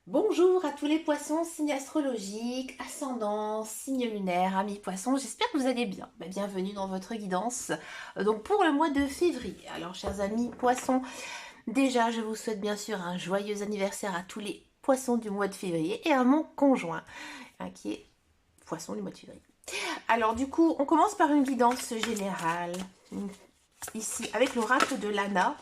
Bonjour à tous les poissons, signe astrologique, ascendant, signe lunaire, amis poissons, j'espère que vous allez bien. Bienvenue dans votre guidance donc pour le mois de février. Alors chers amis poissons, déjà je vous souhaite bien sûr un joyeux anniversaire à tous les poissons du mois de février et à mon conjoint qui est poisson du mois de février. Alors du coup on commence par une guidance générale ici avec l'oracle de Lana.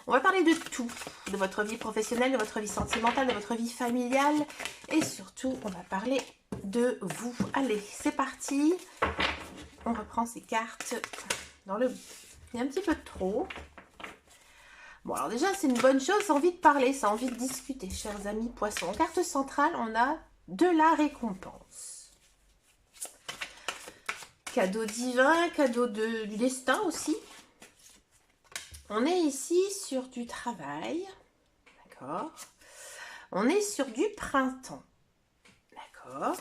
On va parler de tout, de votre vie professionnelle, de votre vie sentimentale, de votre vie familiale et surtout, on va parler de vous. Allez, c'est parti. On reprend ces cartes dans le... Il y a un petit peu trop. Bon, alors déjà, c'est une bonne chose, ça a envie de parler, ça a envie de discuter, chers amis poissons. En carte centrale, on a de la récompense. Cadeau divin, cadeau du destin aussi. On est ici sur du travail, d'accord. On est sur du printemps, d'accord.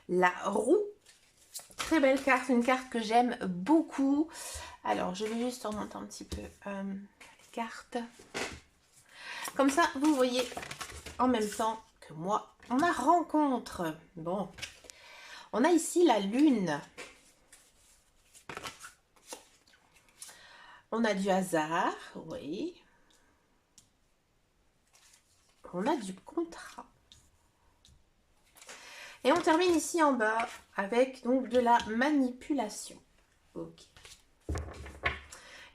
La roue, très belle carte, une carte que j'aime beaucoup. Alors, je vais juste remonter un petit peu les cartes. Comme ça, vous voyez en même temps que moi, on a rencontre. Bon, on a ici la lune. On a du hasard, oui. On a du contrat. Et on termine ici en bas avec donc de la manipulation. Ok.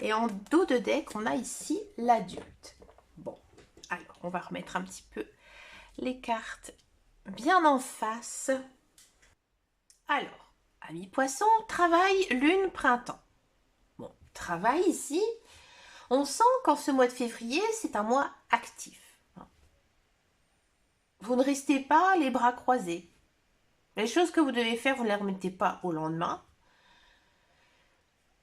Et en dos de deck, on a ici l'adulte. Bon, alors on va remettre un petit peu les cartes bien en face. Alors, amis poissons, travail, lune, printemps. Bon, travail ici, on sent qu'en ce mois de février, c'est un mois actif. Vous ne restez pas les bras croisés. Les choses que vous devez faire, vous ne les remettez pas au lendemain.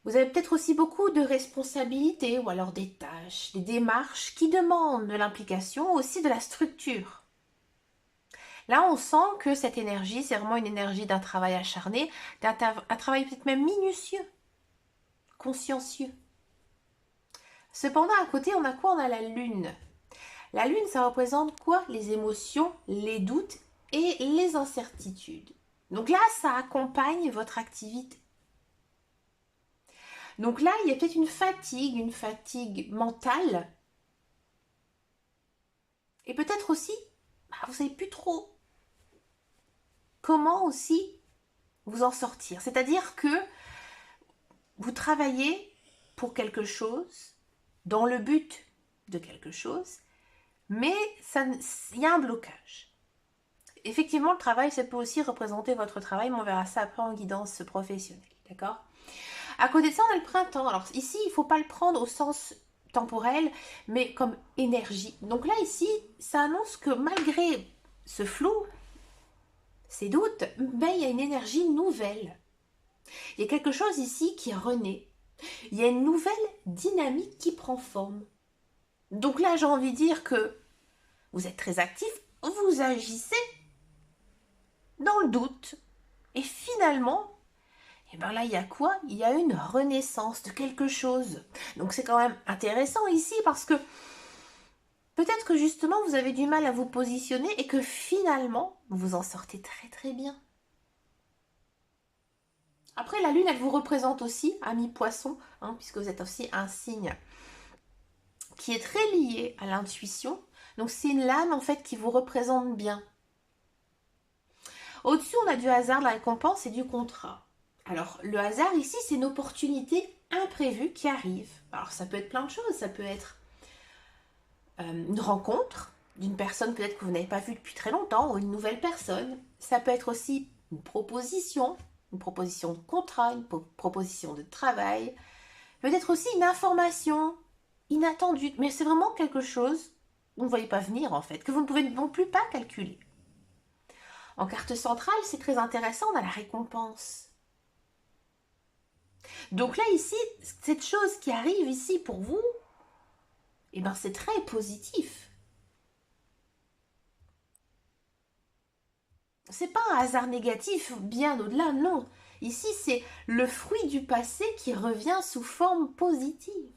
Vous avez peut-être aussi beaucoup de responsabilités ou alors des tâches, des démarches qui demandent de l'implication, aussi de la structure. Là, on sent que cette énergie, c'est vraiment une énergie d'un travail acharné, d'un travail peut-être même minutieux, consciencieux. Cependant, à côté, on a quoi? On a la lune. La lune, ça représente quoi? Les émotions, les doutes et les incertitudes. Donc là, ça accompagne votre activité. Donc là, il y a peut-être une fatigue mentale. Et peut-être aussi, vous ne savez plus trop comment aussi vous en sortir. C'est-à-dire que vous travaillez pour quelque chose, dans le but de quelque chose, mais il y a un blocage. Effectivement, le travail, ça peut aussi représenter votre travail, mais on verra ça après en guidance professionnelle, d'accord? À côté de ça, on a le printemps. Alors ici, il ne faut pas le prendre au sens temporel, mais comme énergie. Donc là, ici, ça annonce que malgré ce flou, ces doutes, il y a une énergie nouvelle. Il y a quelque chose ici qui renaît. Il y a une nouvelle dynamique qui prend forme. Donc là, j'ai envie de dire que vous êtes très actif, vous agissez dans le doute. Et finalement, là, il y a quoi? Il y a une renaissance de quelque chose. Donc c'est quand même intéressant ici parce que peut-être que justement, vous avez du mal à vous positionner et que finalement, vous en sortez très très bien. Après, la lune, elle vous représente aussi, amis poissons, puisque vous êtes aussi un signe qui est très lié à l'intuition. Donc c'est une lame en fait qui vous représente bien. Au-dessus, on a du hasard, de la récompense et du contrat. Alors le hasard ici, c'est une opportunité imprévue qui arrive. Alors ça peut être plein de choses, ça peut être une rencontre d'une personne peut-être que vous n'avez pas vue depuis très longtemps ou une nouvelle personne. Ça peut être aussi une proposition de contrat, une proposition de travail. Peut-être aussi une information inattendue, mais c'est vraiment quelque chose que vous ne voyez pas venir en fait, que vous ne pouvez non plus pas calculer. En carte centrale, c'est très intéressant, on a la récompense. Donc là, ici, cette chose qui arrive ici pour vous, c'est très positif. C'est pas un hasard négatif, bien au-delà, non. Ici, c'est le fruit du passé qui revient sous forme positive.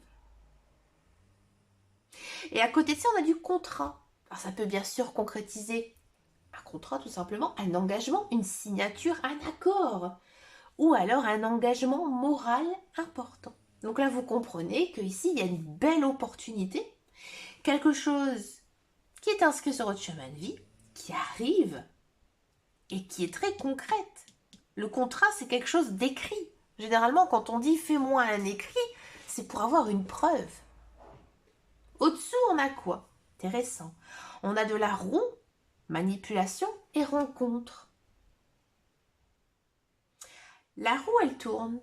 Et à côté de ça, on a du contrat. Alors, ça peut bien sûr concrétiser un contrat, tout simplement, un engagement, une signature, un accord, ou alors un engagement moral important. Donc là, vous comprenez qu'ici, il y a une belle opportunité, quelque chose qui est inscrit sur votre chemin de vie, qui arrive et qui est très concrète. Le contrat, c'est quelque chose d'écrit. Généralement, quand on dit « fais-moi un écrit », c'est pour avoir une preuve. Au-dessous, on a quoi? Intéressant. On a de la roue, manipulation et rencontre. La roue, elle tourne.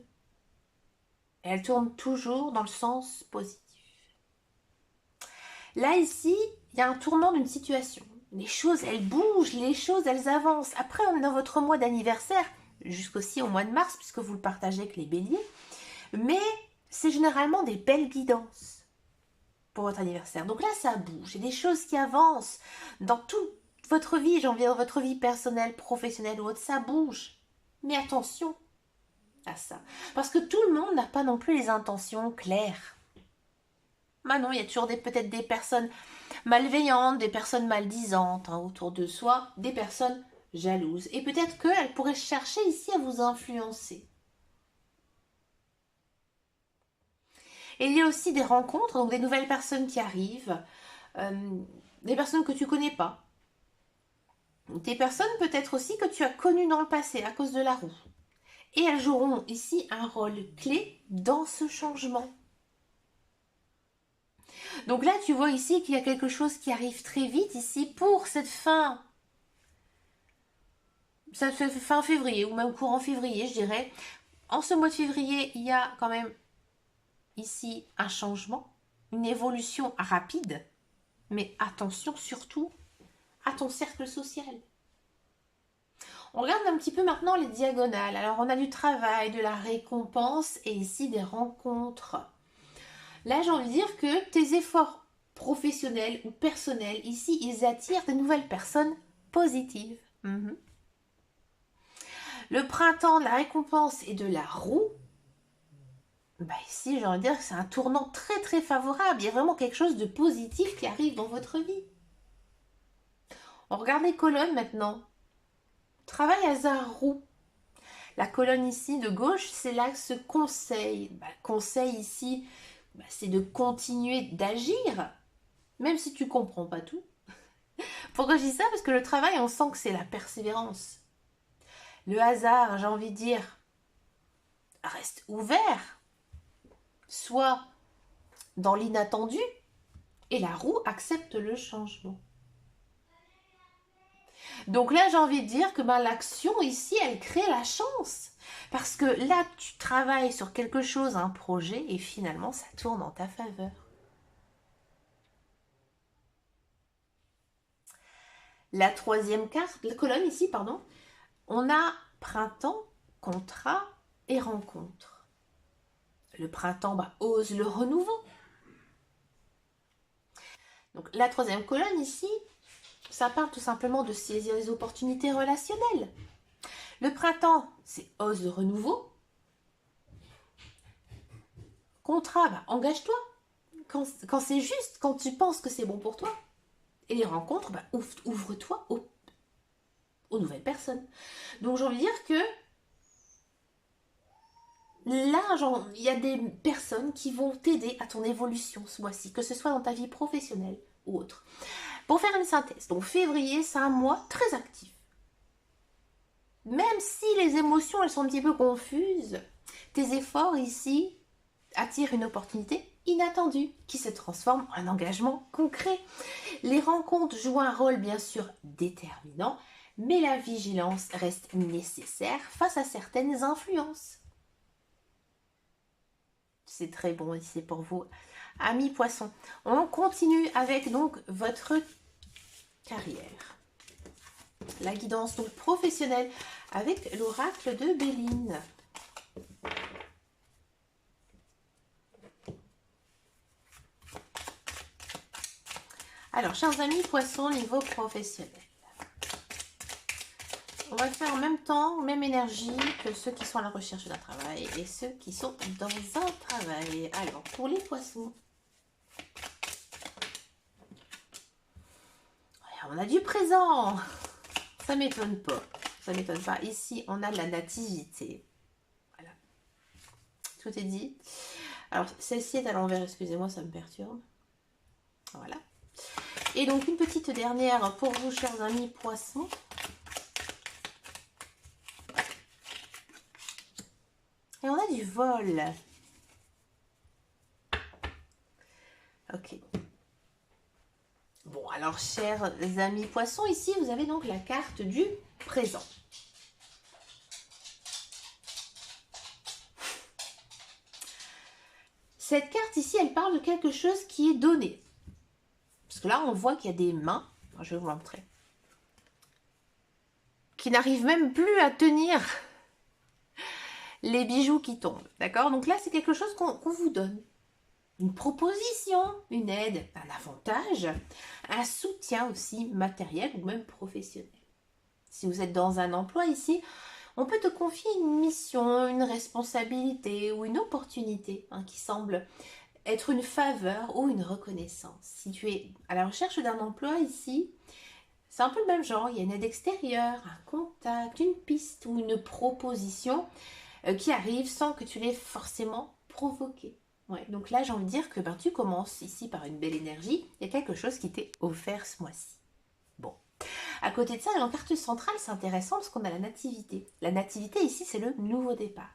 Et elle tourne toujours dans le sens positif. Là, ici, il y a un tournant d'une situation. Les choses, elles bougent, les choses, elles avancent. Après, on est dans votre mois d'anniversaire, jusqu'aussi au mois de mars, puisque vous le partagez avec les béliers. Mais c'est généralement des belles guidances pour votre anniversaire. Donc là, ça bouge. Il y a des choses qui avancent dans toute votre vie, j'en viens dans votre vie personnelle, professionnelle ou autre, ça bouge. Mais attention à ça. Parce que tout le monde n'a pas non plus les intentions claires. Bah non, il y a toujours peut-être des personnes malveillantes, des personnes maldisantes autour de soi, des personnes jalouses. Et peut-être qu'elles pourraient chercher ici à vous influencer. Et il y a aussi des rencontres, donc des nouvelles personnes qui arrivent, des personnes que tu ne connais pas. Des personnes peut-être aussi que tu as connues dans le passé à cause de la roue. Et elles joueront ici un rôle clé dans ce changement. Donc là, tu vois ici qu'il y a quelque chose qui arrive très vite ici pour cette fin février ou même courant février, je dirais. En ce mois de février, il y a quand même ici un changement, une évolution rapide. Mais attention surtout à ton cercle social. On regarde un petit peu maintenant les diagonales. Alors on a du travail, de la récompense et ici des rencontres. Là j'ai envie de dire que tes efforts professionnels ou personnels, ici ils attirent de nouvelles personnes positives. Le printemps de la récompense et de la roue, bah ici j'ai envie de dire que c'est un tournant très très favorable. Il y a vraiment quelque chose de positif qui arrive dans votre vie. On regarde les colonnes maintenant. Travail hasard roue. La colonne ici de gauche, c'est l'axe conseil. Conseil ici, c'est de continuer d'agir, même si tu ne comprends pas tout. Pourquoi je dis ça? Parce que le travail, on sent que c'est la persévérance. Le hasard, j'ai envie de dire, reste ouvert, soit dans l'inattendu, et la roue accepte le changement. Donc là, j'ai envie de dire que l'action ici, elle crée la chance. Parce que là, tu travailles sur quelque chose, un projet, et finalement, ça tourne en ta faveur. La troisième carte, la colonne ici, pardon, on a printemps, contrat et rencontre. Le printemps ose le renouveau. Donc la troisième colonne ici, ça parle tout simplement de saisir les opportunités relationnelles. Le printemps, c'est ose le renouveau. Contrat, engage-toi. Quand c'est juste, quand tu penses que c'est bon pour toi. Et les rencontres, ouvre-toi aux nouvelles personnes. Donc j'ai envie de dire que là, il y a des personnes qui vont t'aider à ton évolution ce mois-ci, que ce soit dans ta vie professionnelle ou autre. Pour faire une synthèse, donc février, c'est un mois très actif. Même si les émotions, elles sont un petit peu confuses, tes efforts ici attirent une opportunité inattendue qui se transforme en engagement concret. Les rencontres jouent un rôle bien sûr déterminant, mais la vigilance reste nécessaire face à certaines influences. C'est très bon ici pour vous, amis poissons. On continue avec donc votre carrière. La guidance donc professionnelle avec l'oracle de Béline. Alors, chers amis poissons, niveau professionnel. On va faire en même temps, même énergie que ceux qui sont à la recherche d'un travail et ceux qui sont dans un travail. Alors, pour les poissons, on a du présent. Ça m'étonne pas. Ça m'étonne pas. Ici, on a la nativité. Voilà. Tout est dit. Alors, celle-ci est à l'envers. Excusez-moi, ça me perturbe. Voilà. Et donc, une petite dernière pour vous, chers amis poissons. Et on a du vol. Ok. Bon, alors, chers amis poissons, ici, vous avez donc la carte du présent. Cette carte ici, elle parle de quelque chose qui est donné. Parce que là, on voit qu'il y a des mains. Je vais vous montrer. Qui n'arrivent même plus à tenir les bijoux qui tombent. D'accord? Donc là, c'est quelque chose qu'on vous donne. Une proposition, une aide, un avantage, un soutien aussi matériel ou même professionnel. Si vous êtes dans un emploi ici, on peut te confier une mission, une responsabilité ou une opportunité qui semble être une faveur ou une reconnaissance. Si tu es à la recherche d'un emploi ici, c'est un peu le même genre. Il y a une aide extérieure, un contact, une piste ou une proposition qui arrive sans que tu l'aies forcément provoqué. Ouais, donc là, j'ai envie de dire que tu commences ici par une belle énergie. Il y a quelque chose qui t'est offert ce mois-ci. Bon. À côté de ça, en carte centrale, c'est intéressant parce qu'on a la nativité. La nativité, ici, c'est le nouveau départ.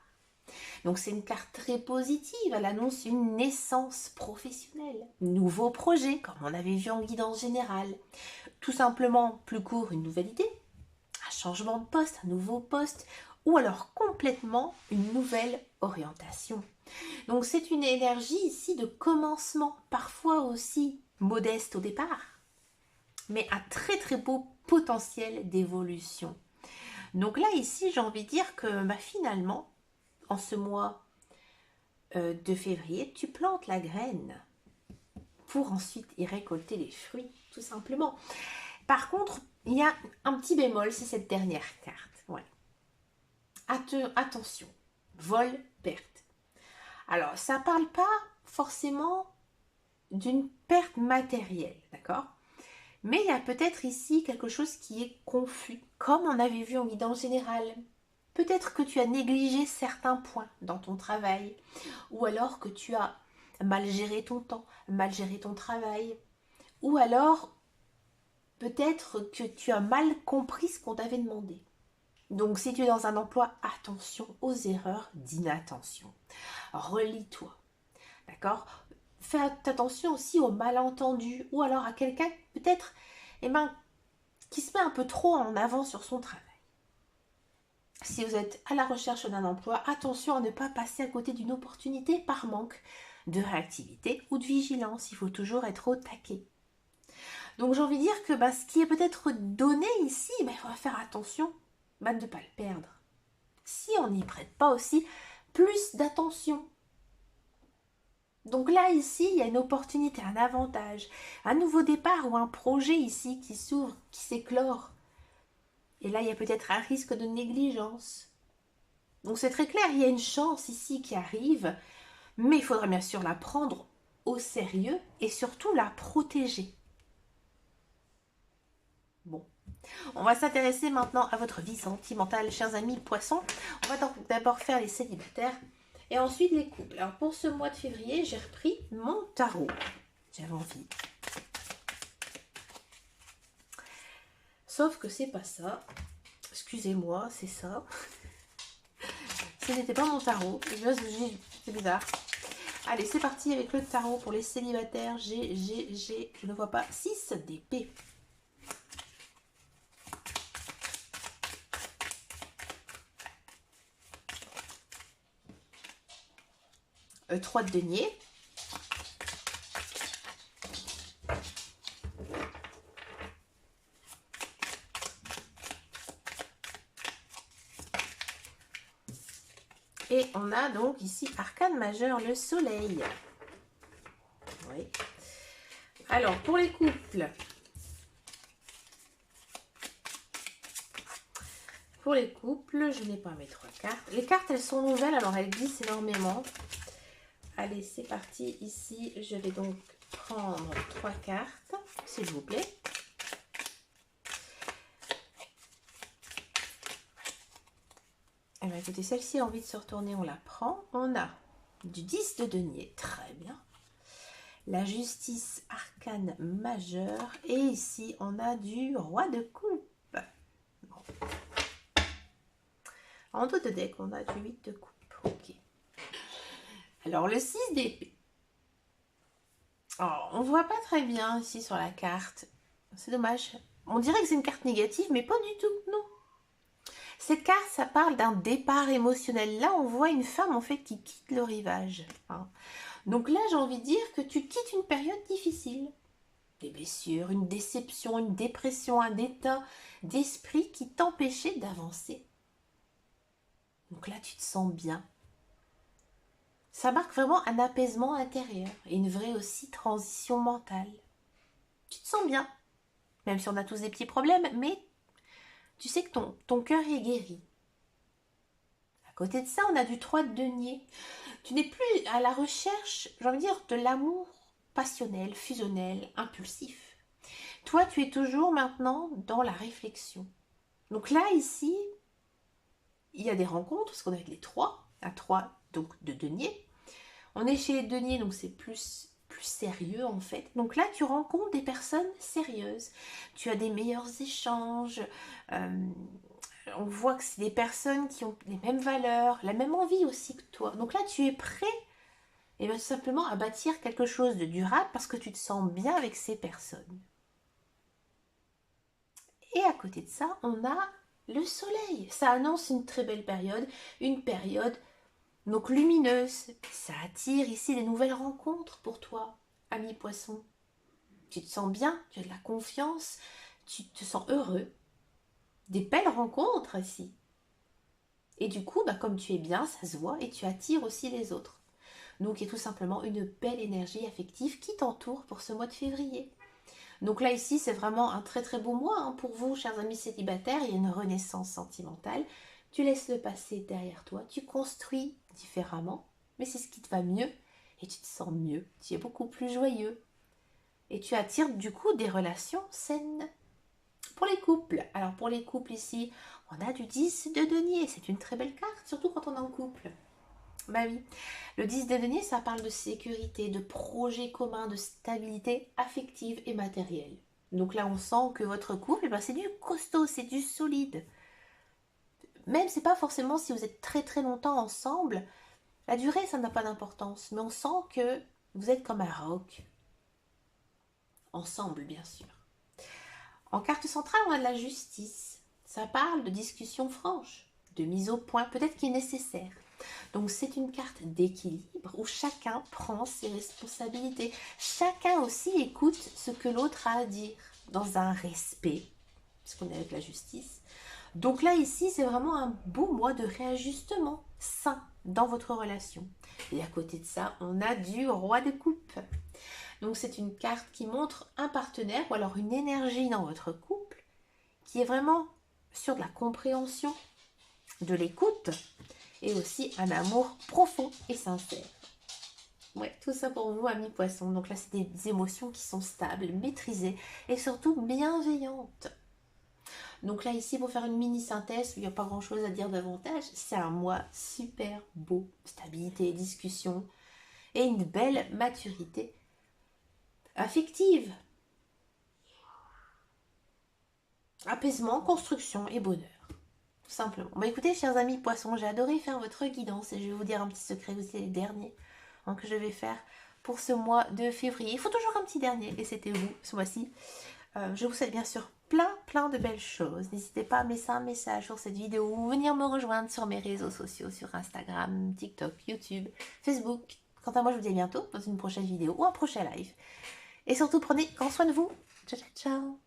Donc, c'est une carte très positive. Elle annonce une naissance professionnelle. Nouveau projet, comme on avait vu en guidance générale. Tout simplement, plus court, une nouvelle idée. Un changement de poste, un nouveau poste. Ou alors complètement une nouvelle orientation. Donc c'est une énergie ici de commencement, parfois aussi modeste au départ, mais à très très beau potentiel d'évolution. Donc là ici j'ai envie de dire que finalement, en ce mois de février, tu plantes la graine pour ensuite y récolter les fruits, tout simplement. Par contre, il y a un petit bémol, c'est cette dernière carte. Ouais. Attention, vol, perte. Alors, ça ne parle pas forcément d'une perte matérielle, d'accord? Mais il y a peut-être ici quelque chose qui est confus, comme on avait vu en guidance générale. Peut-être que tu as négligé certains points dans ton travail, ou alors que tu as mal géré ton temps, mal géré ton travail, ou alors peut-être que tu as mal compris ce qu'on t'avait demandé. Donc si tu es dans un emploi, attention aux erreurs d'inattention. Relis-toi. D'accord? Fais attention aussi aux malentendus ou alors à quelqu'un peut-être qui se met un peu trop en avant sur son travail. Si vous êtes à la recherche d'un emploi, attention à ne pas passer à côté d'une opportunité par manque de réactivité ou de vigilance. Il faut toujours être au taquet. Donc j'ai envie de dire que ce qui est peut-être donné ici, il faudra faire attention de ne pas le perdre. Si on n'y prête pas aussi plus d'attention. Donc là, ici, il y a une opportunité, un avantage, un nouveau départ ou un projet ici qui s'ouvre, qui s'éclore. Et là, il y a peut-être un risque de négligence. Donc c'est très clair, il y a une chance ici qui arrive, mais il faudra bien sûr la prendre au sérieux et surtout la protéger. Bon, on va s'intéresser maintenant à votre vie sentimentale, chers amis poissons. On va donc d'abord faire les célibataires et ensuite les couples. Alors pour ce mois de février, j'ai repris mon tarot. J'avais envie. Sauf que c'est pas ça. Excusez-moi, c'est ça. Ce n'était pas mon tarot. C'est bizarre. Allez, c'est parti avec le tarot pour les célibataires. Je ne vois pas. 6 d'épée. 3 de denier. Et on a donc ici arcane majeur, le soleil. Oui. Alors, pour les couples, pour les couples, je n'ai pas mes 3 cartes. Les cartes, elles sont nouvelles, alors elles glissent énormément. Allez, c'est parti. Ici, je vais donc prendre 3 cartes, s'il vous plaît. Eh bien, écoutez, celle-ci a envie de se retourner, on la prend. On a du 10 de denier, très bien. La justice arcane majeure. Et ici, on a du roi de coupe. Bon. En dos de deck, on a du 8 de coupe. Ok. Alors, le 6 d'épée. On ne voit pas très bien ici sur la carte. C'est dommage. On dirait que c'est une carte négative, mais pas du tout, non. Cette carte, ça parle d'un départ émotionnel. Là, on voit une femme, en fait, qui quitte le rivage. Donc là, j'ai envie de dire que tu quittes une période difficile. Des blessures, une déception, une dépression, un état d'esprit qui t'empêchait d'avancer. Donc là, tu te sens bien. Ça marque vraiment un apaisement intérieur et une vraie aussi transition mentale. Tu te sens bien, même si on a tous des petits problèmes, mais tu sais que ton cœur est guéri. À côté de ça, on a du 3 de denier. Tu n'es plus à la recherche, j'ai envie de dire, de l'amour passionnel, fusionnel, impulsif. Toi, tu es toujours maintenant dans la réflexion. Donc là, ici, il y a des rencontres, parce qu'on est avec les 3, à 3 donc de denier. On est chez les deniers, donc c'est plus sérieux en fait. Donc là, tu rencontres des personnes sérieuses. Tu as des meilleurs échanges. On voit que c'est des personnes qui ont les mêmes valeurs, la même envie aussi que toi. Donc là, tu es prêt et bien, tout simplement à bâtir quelque chose de durable parce que tu te sens bien avec ces personnes. Et à côté de ça, on a le soleil. Ça annonce une très belle période, une période donc lumineuse. Ça attire ici des nouvelles rencontres pour toi, ami poisson. Tu te sens bien, tu as de la confiance, tu te sens heureux. Des belles rencontres ici. Et du coup, comme tu es bien, ça se voit et tu attires aussi les autres. Donc il y a tout simplement une belle énergie affective qui t'entoure pour ce mois de février. Donc là ici, c'est vraiment un très très beau mois pour vous, chers amis célibataires. Il y a une renaissance sentimentale. Tu laisses le passé derrière toi, tu construis différemment, mais c'est ce qui te va mieux et tu te sens mieux. Tu es beaucoup plus joyeux et tu attires du coup des relations saines. Pour les couples, alors pour les couples ici, on a du 10 de denier. C'est une très belle carte, surtout quand on est en couple. Bah oui, le 10 de denier, ça parle de sécurité, de projet commun, de stabilité affective et matérielle. Donc là, on sent que votre couple, c'est du costaud, c'est du solide. Même c'est pas forcément si vous êtes très très longtemps ensemble, la durée, ça n'a pas d'importance. Mais on sent que vous êtes comme un roc. Ensemble, bien sûr. En carte centrale, on a de la justice. Ça parle de discussion franche, de mise au point, peut-être qui est nécessaire. Donc c'est une carte d'équilibre où chacun prend ses responsabilités. Chacun aussi écoute ce que l'autre a à dire dans un respect, puisqu'on est avec la justice. Donc là ici c'est vraiment un beau mois de réajustement sain dans votre relation. Et à côté de ça on a du roi de coupe. Donc c'est une carte qui montre un partenaire ou alors une énergie dans votre couple qui est vraiment sur de la compréhension, de l'écoute et aussi un amour profond et sincère. Ouais, tout ça pour vous, amis poissons. Donc là, c'est des émotions qui sont stables, maîtrisées et surtout bienveillantes. Donc là, ici, pour faire une mini synthèse, il n'y a pas grand-chose à dire davantage. C'est un mois super beau. Stabilité, discussion et une belle maturité affective. Apaisement, construction et bonheur. Tout simplement. Écoutez, chers amis poissons, j'ai adoré faire votre guidance et je vais vous dire un petit secret, c'est les derniers que je vais faire pour ce mois de février. Il faut toujours un petit dernier et c'était vous ce mois-ci. Je vous souhaite bien sûr plein de belles choses. N'hésitez pas à me laisser un message sur cette vidéo ou venir me rejoindre sur mes réseaux sociaux, sur Instagram, TikTok, YouTube, Facebook. Quant à moi, je vous dis à bientôt dans une prochaine vidéo ou un prochain live. Et surtout, prenez grand soin de vous. Ciao, ciao, ciao.